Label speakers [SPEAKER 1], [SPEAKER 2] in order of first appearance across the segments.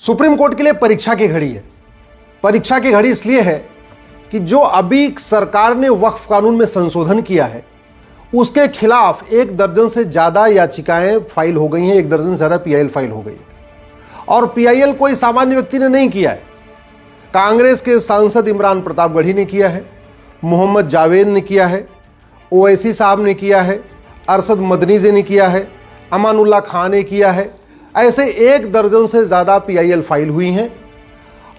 [SPEAKER 1] Supreme court के लिए परीक्षा की घड़ी है। परीक्षा की घड़ी इसलिए है कि जो अभी सरकार ने वक्फ कानून में संशोधन किया है उसके खिलाफ 1 दर्जन से ज़्यादा याचिकाएं फाइल हो गई हैं, 1 दर्जन से ज़्यादा पीआईएल फाइल हो गई है। और पीआईएल कोई सामान्य व्यक्ति ने नहीं किया है। कांग्रेस के सांसद इमरान प्रतापगढ़ी ने किया है, मोहम्मद जावेद ने किया है, ओवैसी साहब ने किया है, अरशद मदनी जी ने किया है, अमानुल्लाह खान ने किया है। ऐसे 1 दर्जन से ज़्यादा पीआईएल फाइल हुई हैं।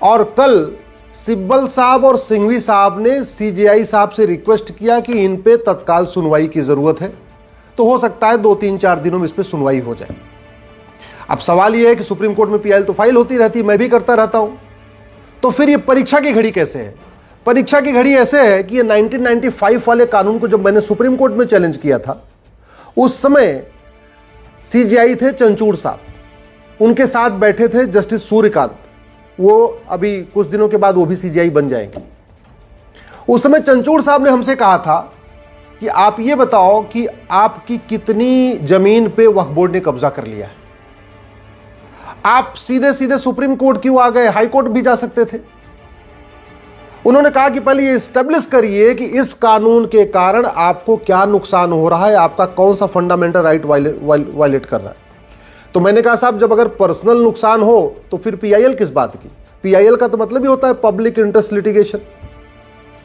[SPEAKER 1] और कल सिब्बल साहब और सिंघवी साहब ने सीजेआई साहब से रिक्वेस्ट किया कि इन पे तत्काल सुनवाई की ज़रूरत है, तो हो सकता है 2-3-4 दिनों में इस पर सुनवाई हो जाए। अब सवाल यह है कि सुप्रीम कोर्ट में पीआईएल तो फाइल होती रहती है, मैं भी करता रहता हूं, तो फिर ये परीक्षा की घड़ी कैसे है? परीक्षा की घड़ी ऐसे है कि ये 1995 वाले कानून को जब मैंने सुप्रीम कोर्ट में चैलेंज किया था, उस समय सीजेआई थे चंचूड़ साहब, उनके साथ बैठे थे जस्टिस सूर्यकांत, वो अभी कुछ दिनों के बाद वो भी सीजेआई बन जाएंगे। उस समय चंचूड़ साहब ने हमसे कहा था कि आप ये बताओ कि आपकी कितनी जमीन पे वक्फ बोर्ड ने कब्जा कर लिया है। आप सीधे सीधे सुप्रीम कोर्ट क्यों आ गए? हाई कोर्ट भी जा सकते थे। उन्होंने कहा कि पहले ये एस्टेब्लिश करिए कि इस कानून के कारण आपको क्या नुकसान हो रहा है, आपका कौन सा फंडामेंटल राइट वायलेट कर रहा है। तो मैंने कहा साहब, जब अगर पर्सनल नुकसान हो तो फिर पीआईएल किस बात की? पीआईएल का तो मतलब ही होता है पब्लिक इंटरेस्ट लिटिगेशन।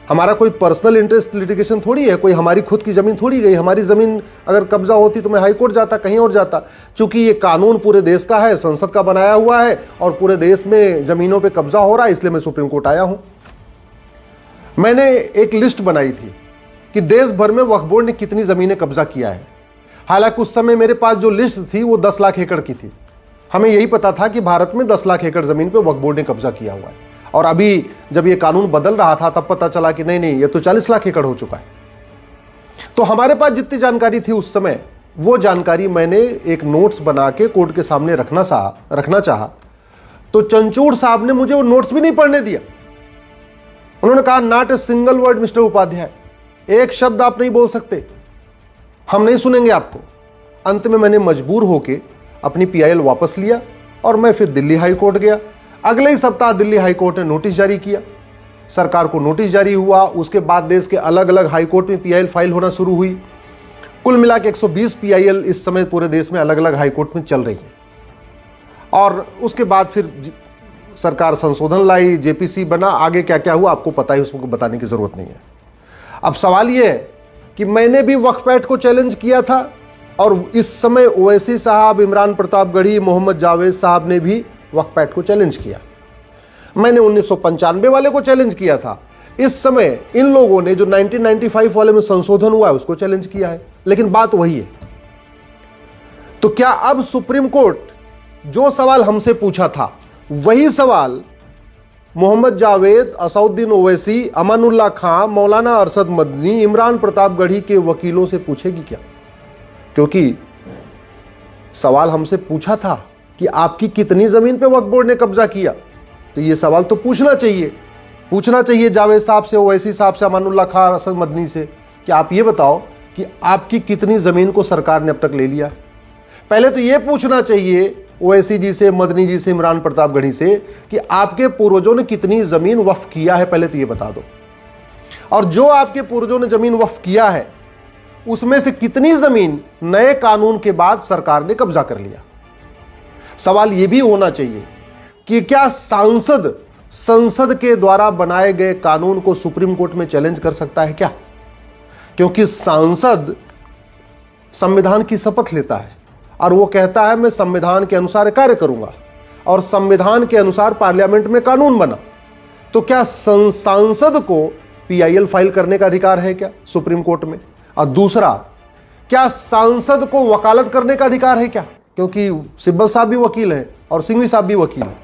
[SPEAKER 1] हमारा कोई पर्सनल इंटरेस्ट लिटिगेशन थोड़ी है, कोई हमारी खुद की जमीन थोड़ी गई। हमारी जमीन अगर कब्जा होती तो मैं हाई कोर्ट जाता, कहीं और जाता। चूंकि ये कानून पूरे देश का है, संसद का बनाया हुआ है और पूरे देश में जमीनों पे कब्जा हो रहा है, इसलिए मैं सुप्रीम कोर्ट आया हूं। मैंने एक लिस्ट बनाई थी कि देश भर में वक्फ बोर्ड ने कितनी जमीनें कब्जा किया है। हालांकि उस समय मेरे पास जो लिस्ट थी वो 10 लाख एकड़ की थी। हमें यही पता था कि भारत में 10 लाख एकड़ जमीन पे वक्फ बोर्ड ने कब्जा किया हुआ है। और अभी जब ये कानून बदल रहा था तब पता चला कि नहीं, ये तो 40 लाख एकड़ हो चुका है। तो हमारे पास जितनी जानकारी थी उस समय, वो जानकारी मैंने एक नोट्स बना के कोर्ट के सामने रखना चाहा। तो चंचूड़ साहब ने मुझे वो नोट्स भी नहीं पढ़ने दिया। उन्होंने कहा, not a single word mister Upadhyay, एक शब्द आप नहीं बोल सकते, हम नहीं सुनेंगे आपको। अंत में मैंने मजबूर होकर अपनी पीआईएल वापस लिया और मैं फिर दिल्ली हाई कोर्ट गया। अगले ही सप्ताह दिल्ली हाई कोर्ट ने नोटिस जारी किया, सरकार को नोटिस जारी हुआ। उसके बाद देश के अलग अलग हाई कोर्ट में पीआईएल फाइल होना शुरू हुई। कुल मिला के 120 पीआईएल इस समय पूरे देश में अलग अलग हाई कोर्ट में चल रही है। और उसके बाद फिर सरकार संशोधन लाई, जेपीसी बना, आगे क्या क्या हुआ आपको पता है, उसको बताने की जरूरत नहीं है। अब सवाल यह है कि मैंने भी वक्फ एक्ट को चैलेंज किया था और इस समय ओवैसी साहब, इमरान प्रतापगढ़ी, मोहम्मद जावेद साहब ने भी वक्फ एक्ट को चैलेंज किया। मैंने 1995 वाले को चैलेंज किया था। इस समय इन लोगों ने जो 1995 वाले में संशोधन हुआ है उसको चैलेंज किया है। लेकिन बात वही है। तो क्या अब सुप्रीम कोर्ट जो सवाल हमसे पूछा था वही सवाल मोहम्मद जावेद, असउद्दीन ओवैसी, अमानुल्लाह खान, मौलाना अरशद मदनी, इमरान प्रतापगढ़ी के वकीलों से पूछेगी क्या? क्योंकि सवाल हमसे पूछा था कि आपकी कितनी जमीन पे वक्फ बोर्ड ने कब्जा किया, तो ये सवाल तो पूछना चाहिए जावेद साहब से, ओवैसी साहब से, अमानुल्लाह खान, अरशद मदनी से कि आप ये बताओ कि आपकी कितनी जमीन को सरकार ने अब तक ले लिया। पहले तो ये पूछना चाहिए ओवैसी जी से, मदनी जी से, इमरान प्रतापगढ़ी से कि आपके पूर्वजों ने कितनी जमीन वक्फ किया है, पहले तो ये बता दो। और जो आपके पूर्वजों ने जमीन वक्फ किया है उसमें से कितनी जमीन नए कानून के बाद सरकार ने कब्जा कर लिया। सवाल यह भी होना चाहिए कि क्या सांसद संसद के द्वारा बनाए गए कानून को सुप्रीम कोर्ट में चैलेंज कर सकता है क्या? क्योंकि सांसद संविधान की शपथ लेता है और वो कहता है मैं संविधान के अनुसार कार्य करूंगा और संविधान के अनुसार पार्लियामेंट में कानून बना। तो क्या सांसद को पीआईएल फाइल करने का अधिकार है क्या सुप्रीम कोर्ट में? और दूसरा, क्या सांसद को वकालत करने का अधिकार है क्या? क्योंकि सिब्बल साहब भी वकील हैं और सिंघवी साहब भी वकील हैं।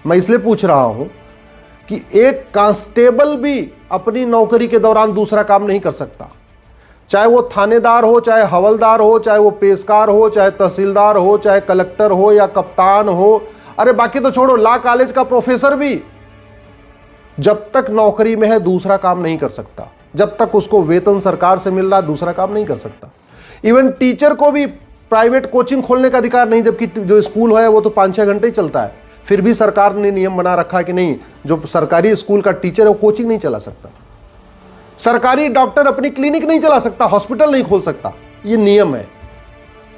[SPEAKER 1] मैं इसलिए पूछ रहा हूं कि एक कांस्टेबल भी अपनी नौकरी के दौरान दूसरा काम नहीं कर सकता, चाहे वो थानेदार हो, चाहे हवलदार हो, चाहे वो पेशकार हो, चाहे तहसीलदार हो, चाहे कलेक्टर हो या कप्तान हो। अरे बाकी तो छोड़ो, लॉ कॉलेज का प्रोफेसर भी जब तक नौकरी में है दूसरा काम नहीं कर सकता। जब तक उसको वेतन सरकार से मिल रहा दूसरा काम नहीं कर सकता। इवन टीचर को भी प्राइवेट कोचिंग खोलने का अधिकार नहीं, जबकि जो स्कूल है वो तो 5-6 घंटे ही चलता है। फिर भी सरकार ने नियम बना रखा है कि नहीं, जो सरकारी स्कूल का टीचर है वो कोचिंग नहीं चला सकता, सरकारी डॉक्टर अपनी क्लिनिक नहीं चला सकता, हॉस्पिटल नहीं खोल सकता, ये नियम है।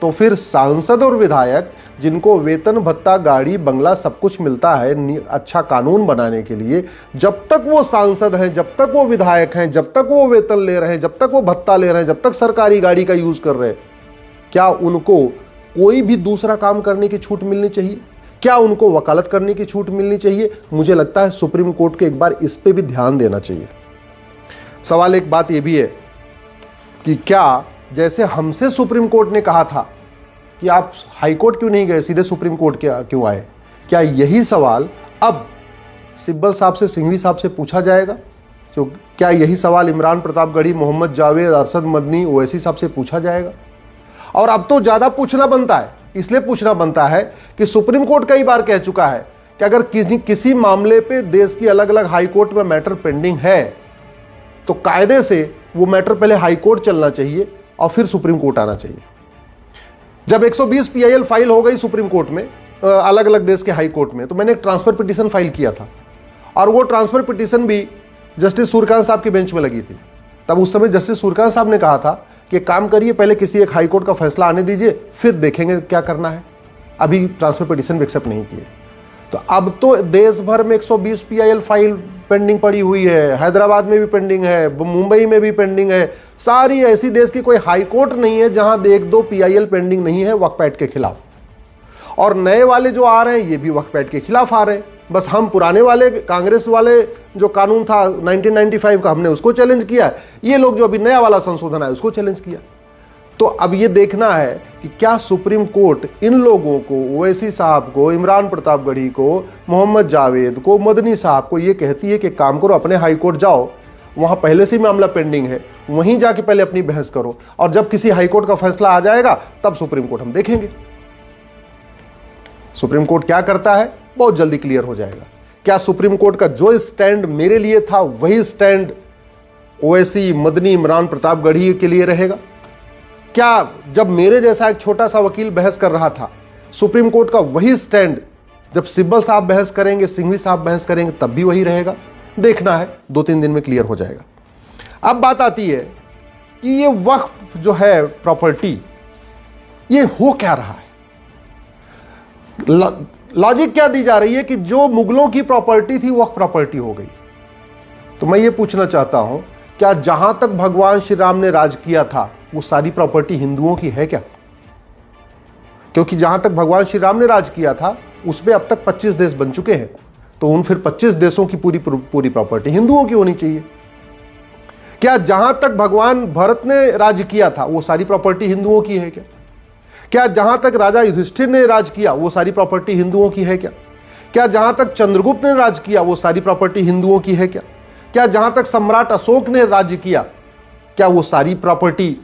[SPEAKER 1] तो फिर सांसद और विधायक जिनको वेतन भत्ता गाड़ी बंगला सब कुछ मिलता है अच्छा कानून बनाने के लिए, जब तक वो सांसद हैं, जब तक वो विधायक हैं, जब तक वो वेतन ले रहे हैं, जब तक वो भत्ता ले रहे हैं, जब तक सरकारी गाड़ी का यूज कर रहे हैं, क्या उनको कोई भी दूसरा काम करने की छूट मिलनी चाहिए? क्या उनको वकालत करने की छूट मिलनी चाहिए? मुझे लगता है सुप्रीम कोर्ट को एक बार इस पे भी ध्यान देना चाहिए। सवाल एक बात यह भी है कि क्या जैसे हमसे सुप्रीम कोर्ट ने कहा था कि आप हाई कोर्ट क्यों नहीं गए, सीधे सुप्रीम कोर्ट क्यों आए, क्या यही सवाल अब सिब्बल साहब से, सिंघवी साहब से पूछा जाएगा? तो क्या यही सवाल इमरान प्रतापगढ़ी, मोहम्मद जावेद, अरशद मदनी, ओवैसी साहब से पूछा जाएगा? और अब तो ज्यादा पूछना बनता है, इसलिए पूछना बनता है कि सुप्रीम कोर्ट कई बार कह चुका है कि अगर किसी मामले पे देश की अलग अलग हाई कोर्ट में मैटर पेंडिंग है तो कायदे से वो मैटर पहले हाई कोर्ट चलना चाहिए और फिर सुप्रीम कोर्ट आना चाहिए। जब 120 PIL फाइल हो गई सुप्रीम कोर्ट में, अलग अलग देश के हाई कोर्ट में, तो मैंने एक ट्रांसफर पिटीशन फाइल किया था और वो ट्रांसफर पिटीशन भी जस्टिस सूर्यकांत साहब की बेंच में लगी थी। तब उस समय जस्टिस सूर्यकांत साहब ने कहा था कि काम करिए, पहले किसी एक हाई कोर्ट का फैसला आने दीजिए, फिर देखेंगे क्या करना है। अभी ट्रांसफर पिटीशन भी एक्सेप्ट नहीं किए। तो अब तो देश भर में 120 PIL फाइल पेंडिंग पड़ी हुई है, हैदराबाद में भी पेंडिंग है, मुंबई में भी पेंडिंग है। सारी ऐसी देश की कोई हाई कोर्ट नहीं है जहां 1-2 PIL पेंडिंग नहीं है वक्फ एक्ट के खिलाफ। और नए वाले जो आ रहे हैं ये भी वक्फ एक्ट के खिलाफ आ रहे हैं। बस हम पुराने वाले कांग्रेस वाले जो कानून था 1995 का, हमने उसको चैलेंज किया, ये लोग जो अभी नया वाला संशोधन है उसको चैलेंज किया। तो अब ये देखना है कि क्या सुप्रीम कोर्ट इन लोगों को, ओवैसी साहब को, इमरान प्रतापगढ़ी को, मोहम्मद जावेद को, मदनी साहब को ये कहती है कि काम करो, अपने हाई कोर्ट जाओ, वहां पहले से ही मामला पेंडिंग है, वहीं जाके पहले अपनी बहस करो, और जब किसी हाई कोर्ट का फैसला आ जाएगा तब सुप्रीम कोर्ट हम देखेंगे। सुप्रीम कोर्ट क्या करता है बहुत जल्दी क्लियर हो जाएगा। क्या सुप्रीम कोर्ट का जो स्टैंड मेरे लिए था वही स्टैंड ओवैसी, मदनी, इमरान प्रतापगढ़ी के लिए रहेगा? क्या जब मेरे जैसा एक छोटा सा वकील बहस कर रहा था, सुप्रीम कोर्ट का वही स्टैंड जब सिब्बल साहब बहस करेंगे, सिंघवी साहब बहस करेंगे, तब भी वही रहेगा? देखना है, 2-3 दिन में क्लियर हो जाएगा। अब बात आती है कि ये वक्फ जो है प्रॉपर्टी, ये हो क्या रहा है? लॉजिक क्या दी जा रही है कि जो मुगलों की प्रॉपर्टी थी वक्फ प्रॉपर्टी हो गई। तो मैं ये पूछना चाहता हूं, क्या जहां तक भगवान श्री राम ने राज किया था वो सारी प्रॉपर्टी हिंदुओं की है क्या? क्योंकि जहां तक भगवान श्री राम ने राज किया था उसमें अब तक 25 देश बन चुके हैं, तो उन फिर 25 देशों की पूरी प्रॉपर्टी हिंदुओं की होनी चाहिए। क्या जहां तक भगवान भरत ने राज किया था वो सारी प्रॉपर्टी हिंदुओं की है क्या? क्या जहां तक राजा युधिष्ठिर ने राज किया वो सारी प्रॉपर्टी हिंदुओं की है क्या? क्या जहां तक चंद्रगुप्त ने राज किया वो सारी प्रॉपर्टी हिंदुओं की है क्या? क्या जहां तक सम्राट अशोक ने राज्य किया क्या वो सारी प्रॉपर्टी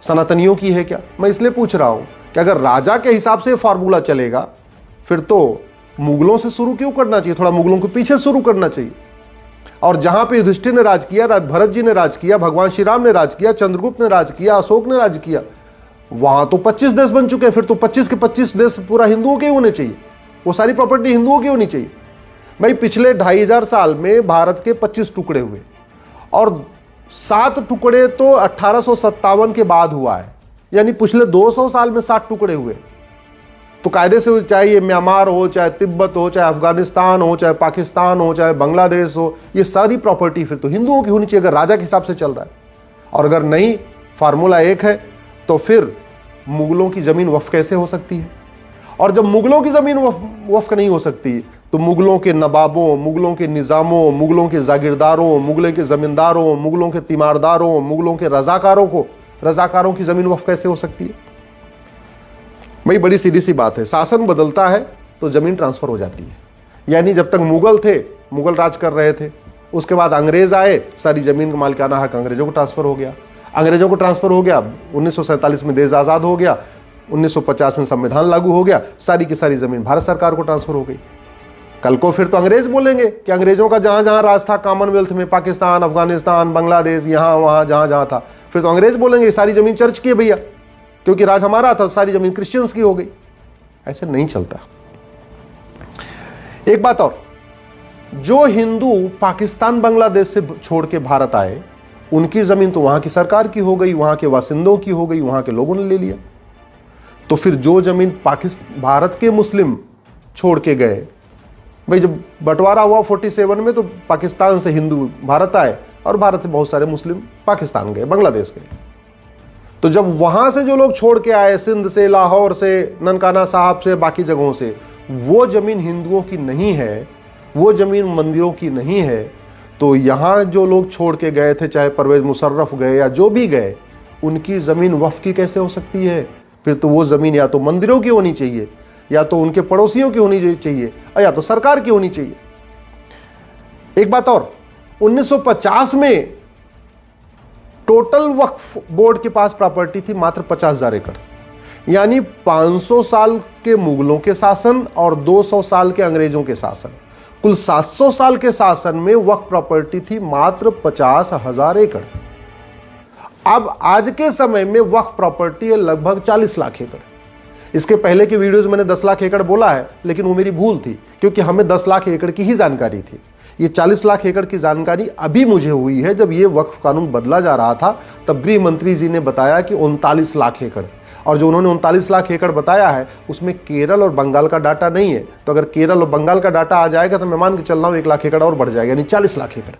[SPEAKER 1] सनातनियों की है क्या? मैं इसलिए पूछ रहा हूं कि अगर राजा के हिसाब से फॉर्मूला चलेगा फिर तो मुगलों से शुरू क्यों करना चाहिए, थोड़ा मुगलों के पीछे शुरू करना चाहिए। और जहां पे युधिष्ठिर ने राज किया, भरत जी ने राज किया, भगवान श्री राम ने राज किया, चंद्रगुप्त ने राज किया, अशोक ने राज किया, वहां तो 25 देश बन चुके हैं, फिर तो 25 के 25 देश पूरा हिंदुओं के ही होने चाहिए, वो सारी प्रॉपर्टी हिंदुओं की होनी चाहिए। भाई पिछले 2500 साल में भारत के 25 टुकड़े हुए और 7 टुकड़े तो 1857 के बाद हुआ है, यानी पिछले 200 साल में 7 टुकड़े हुए। तो कायदे से चाहे ये म्यांमार हो, चाहे तिब्बत हो, चाहे अफगानिस्तान हो, चाहे पाकिस्तान हो, चाहे बांग्लादेश हो, ये सारी प्रॉपर्टी फिर तो हिंदुओं की होनी चाहिए अगर राजा के हिसाब से चल रहा है। और अगर नहीं, फार्मूला एक है, तो फिर मुगलों की जमीन वक्फ कैसे हो सकती है? और जब मुगलों की जमीन वक्फ नहीं हो सकती तो मुगलों के नवाबों, मुगलों के निज़ामों, मुगलों के जागीरदारों, मुगलों के जमींदारों, मुगलों के तीमारदारों, मुगलों के रजाकारों की जमीन वक्फ कैसे हो सकती है? भाई बड़ी सीधी सी बात है, शासन बदलता है तो जमीन ट्रांसफर हो जाती है। यानी जब तक मुगल थे, मुगल राज कर रहे थे, उसके बाद अंग्रेज आए, सारी जमीन का मालिकाना हक अंग्रेजों को ट्रांसफर हो गया। अंग्रेजों को ट्रांसफर हो गया, 1947 में देश आज़ाद हो गया, 1950 में संविधान लागू हो गया, सारी की सारी जमीन भारत सरकार को ट्रांसफर हो गई। कल को फिर तो अंग्रेज बोलेंगे कि अंग्रेजों का जहां जहां राज था कॉमनवेल्थ में, पाकिस्तान, अफगानिस्तान, बांग्लादेश, यहां वहां जहां जहां था, फिर तो अंग्रेज बोलेंगे सारी जमीन चर्च की है भैया, क्योंकि राज हमारा था, सारी जमीन क्रिश्चियंस की हो गई। ऐसे नहीं चलता। एक बात और, जो हिंदू पाकिस्तान बांग्लादेश से छोड़ के भारत आए, उनकी जमीन तो वहां की सरकार की हो गई, वहां के बासिंदों की हो गई, वहां के लोगों ने ले लिया। तो फिर जो जमीन भारत के मुस्लिम छोड़ के गए, भाई जब बंटवारा हुआ 47 में, तो पाकिस्तान से हिंदू भारत आए और भारत से बहुत सारे मुस्लिम पाकिस्तान गए, बांग्लादेश गए। तो जब वहां से जो लोग छोड़ के आए, सिंध से, लाहौर से, ननकाना साहब से, बाकी जगहों से, वो जमीन हिंदुओं की नहीं है, वो जमीन मंदिरों की नहीं है, तो यहां जो लोग छोड़ के गए थे, चाहे परवेज मुशर्रफ गए या जो भी गए, उनकी जमीन वक्फ की कैसे हो सकती है? फिर तो वो जमीन या तो मंदिरों की होनी चाहिए, या तो उनके पड़ोसियों की होनी चाहिए, या तो सरकार की होनी चाहिए। एक बात और, 1950 में टोटल वक्फ बोर्ड के पास प्रॉपर्टी थी मात्र 50,000 एकड़, यानी 500 साल के मुगलों के शासन और 200 साल के अंग्रेजों के शासन, कुल 700 साल के शासन में वक्फ प्रॉपर्टी थी मात्र 50,000 एकड़। अब आज के समय में वक्फ प्रॉपर्टी है लगभग 40 लाख एकड़। इसके पहले के वीडियोस मैंने 10 लाख एकड़ बोला है, लेकिन वो मेरी भूल थी, क्योंकि हमें 10 लाख एकड़ की ही जानकारी थी। ये 40 लाख एकड़ की जानकारी अभी मुझे हुई है, जब ये वक्फ कानून बदला जा रहा था, तब गृह मंत्री जी ने बताया कि 39 लाख एकड़, और जो उन्होंने 39 लाख एकड़ बताया है, उसमें केरल और बंगाल का डाटा नहीं है। तो अगर केरल और बंगाल का डाटा आ जाएगा तो मैं मान के चल रहा हूं 1 लाख एकड़ और बढ़ जाएगा, यानी 40 लाख एकड़।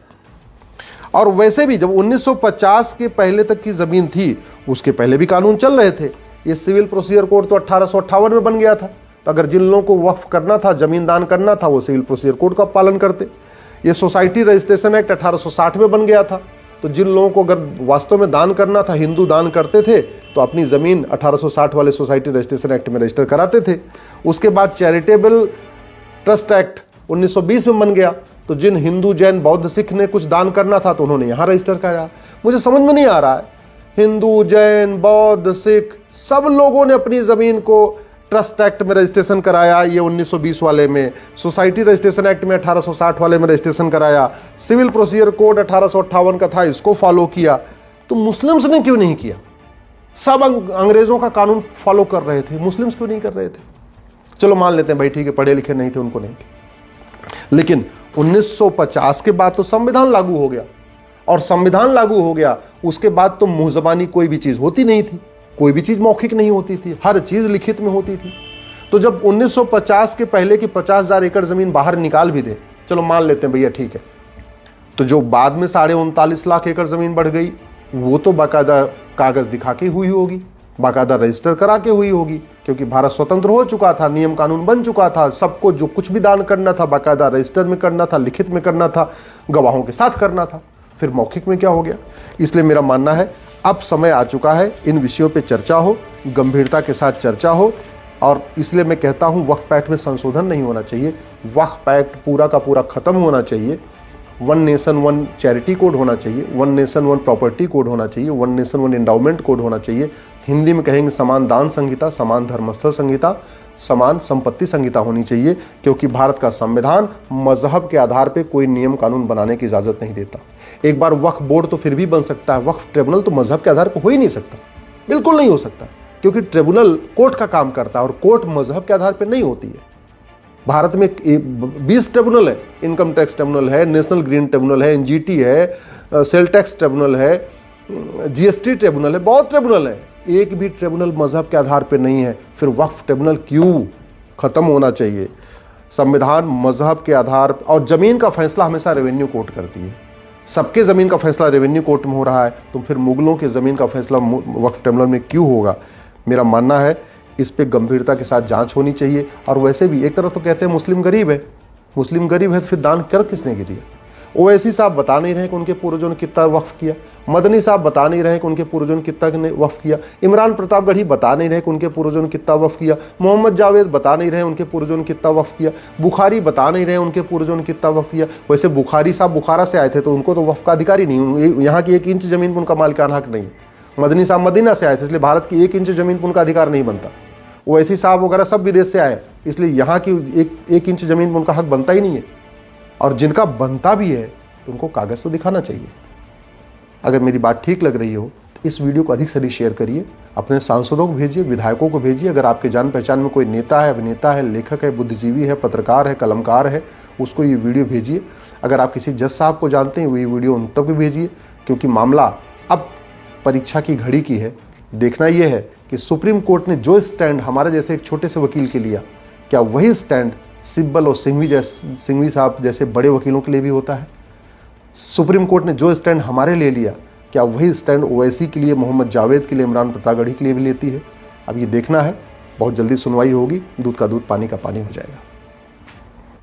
[SPEAKER 1] और वैसे भी जब 1950 के पहले तक की जमीन थी, उसके पहले भी कानून चल रहे थे। ये सिविल प्रोसीजर कोड तो 1858 में बन गया था, तो अगर जिन लोगों को वक्फ करना था, जमीन दान करना था, वो सिविल प्रोसीजर कोड का पालन करते। ये सोसाइटी रजिस्ट्रेशन एक्ट 1860 में बन गया था, तो जिन लोगों को अगर वास्तव में दान करना था, हिंदू दान करते थे, तो अपनी जमीन 1860 वाले सोसाइटी रजिस्ट्रेशन एक्ट में रजिस्टर कराते थे। उसके बाद चैरिटेबल ट्रस्ट एक्ट 1920 में बन गया, तो जिन हिंदू, जैन, बौद्ध, सिख ने कुछ दान करना था, तो उन्होंने यहां रजिस्टर कराया। मुझे समझ में नहीं आ रहा है, हिंदू, जैन, बौद्ध, सिख सब लोगों ने अपनी जमीन को ट्रस्ट एक्ट में रजिस्ट्रेशन कराया, ये 1920 वाले में, सोसाइटी रजिस्ट्रेशन एक्ट में 1860 वाले में रजिस्ट्रेशन कराया, सिविल प्रोसीजर कोड 1858 का था, इसको फॉलो किया। तो मुस्लिम्स ने क्यों नहीं किया? सब अंग्रेजों का कानून फॉलो कर रहे थे, मुस्लिम्स क्यों नहीं कर रहे थे? चलो मान लेते हैं भाई, ठीक है, पढ़े लिखे नहीं थे, उनको नहीं थे। लेकिन 1950 के बाद तो संविधान लागू हो गया, और संविधान लागू हो गया उसके बाद तो मुंह जबानी कोई भी चीज होती नहीं थी, कोई भी चीज मौखिक नहीं होती थी, हर चीज लिखित में होती थी। तो जब 1950 के पहले की 50,000 एकड़ जमीन बाहर निकाल भी दे, चलो मान लेते हैं भैया ठीक है, तो जो बाद में 39.5 लाख एकड़ जमीन बढ़ गई, वो तो बाकायदा कागज दिखा के हुई होगी, बाकायदा रजिस्टर करा के हुई होगी, क्योंकि भारत स्वतंत्र हो चुका था, नियम कानून बन चुका था, सबको जो कुछ भी दान करना था बाकायदा रजिस्टर में करना था, लिखित में करना था, गवाहों के साथ करना था। फिर मौखिक में क्या हो गया? इसलिए मेरा मानना है अब समय आ चुका है, इन विषयों पे चर्चा हो, गंभीरता के साथ चर्चा हो। और इसलिए मैं कहता हूं वक्फ एक्ट में संशोधन नहीं होना चाहिए, वक्फ एक्ट पूरा का पूरा खत्म होना चाहिए। 1 नेशन 1 चैरिटी कोड होना चाहिए, 1 नेशन 1 प्रॉपर्टी कोड होना चाहिए, 1 नेशन 1 एंडाउमेंट कोड होना चाहिए। हिंदी में कहेंगे समान दान संहिता, समान धर्मस्थल संहिता, समान संपत्ति संहिता होनी चाहिए, क्योंकि भारत का संविधान मजहब के आधार पर कोई नियम कानून बनाने की इजाजत नहीं देता। एक बार वक्फ बोर्ड तो फिर भी बन सकता है, वक्फ ट्रिब्यूनल तो मजहब के आधार पर हो ही नहीं सकता, बिल्कुल नहीं हो सकता, क्योंकि ट्रिब्यूनल कोर्ट का काम करता है और कोर्ट मजहब के आधार पर नहीं होती है। भारत में 20 ट्रिब्यूनल है, इनकम टैक्स ट्रिब्यूनल है, नेशनल ग्रीन ट्रिब्यूनल है, एनजीटी है, सेल टैक्स ट्रिब्यूनल है, जीएसटी ट्रिब्यूनल है, बहुत ट्रिब्यूनल है, एक भी ट्रिब्यूनल मजहब के आधार पर नहीं है। फिर वक्फ ट्रिब्यूनल क्यों? खत्म होना चाहिए। संविधान मजहब के आधार, और जमीन का फैसला हमेशा रेवेन्यू कोर्ट करती है, सबके ज़मीन का फैसला रेवेन्यू कोर्ट में हो रहा है, तो फिर मुगलों के ज़मीन का फैसला वक्फ ट्रिब्यूनल में क्यों होगा? मेरा मानना है इस पे गंभीरता के साथ जांच होनी चाहिए। और वैसे भी एक तरफ तो कहते हैं मुस्लिम गरीब है, मुस्लिम गरीब है तो फिर दान कर किसने दिया? ओवैसी साहब बता नहीं रहे कि उनके पूर्वजों ने कितना वक्फ किया, मदनी साहब बता नहीं रहे कि उनके पूर्वजों ने कितना वक्फ किया, इमरान प्रतापगढ़ी बता नहीं रहे कि उनके पूर्वजों ने कितना वक्फ किया, मोहम्मद जावेद बता नहीं रहे उनके पूर्वजों ने कितना वक्फ किया, बुखारी बता नहीं रहे उनके पूर्वजों ने कितना वक्फ किया। वैसे बुखारी साहब बुखारा से आए थे, तो उनको तो वक्फ का अधिकार ही नहीं, यहाँ की 1 इंच जमीन पर उनका मालिकाना हक नहीं है। मदनी साहब मदीना से आए थे, इसलिए भारत की 1 इंच जमीन पर उनका अधिकार नहीं बनता। ओवैसी साहब वगैरह सब विदेश से आए, इसलिए यहाँ की 1 इंच जमीन पर उनका हक बनता ही नहीं है। और जिनका बनता भी है तो उनको कागज तो दिखाना चाहिए। अगर मेरी बात ठीक लग रही हो तो इस वीडियो को अधिक से अधिक शेयर करिए, अपने सांसदों को भेजिए, विधायकों को भेजिए। अगर आपके जान पहचान में कोई नेता है, अभिनेता है, लेखक है, बुद्धिजीवी है, पत्रकार है, कलमकार है, उसको ये वीडियो भेजिए। अगर आप किसी जज साहब को जानते हैं, वही वीडियो उन तक भी भेजिए, क्योंकि मामला अब परीक्षा की घड़ी की है। देखना यह है कि सुप्रीम कोर्ट ने जो स्टैंड हमारे जैसे एक छोटे से वकील के लिया, क्या वही स्टैंड सिब्बल और सिंघवी साहब जैसे बड़े वकीलों के लिए भी होता है? सुप्रीम कोर्ट ने जो स्टैंड हमारे लिए लिया, क्या वही स्टैंड ओवैसी के लिए, मोहम्मद जावेद के लिए, इमरान प्रतापगढ़ी के लिए भी लेती है? अब ये देखना है। बहुत जल्दी सुनवाई होगी, दूध का दूध पानी का पानी हो जाएगा।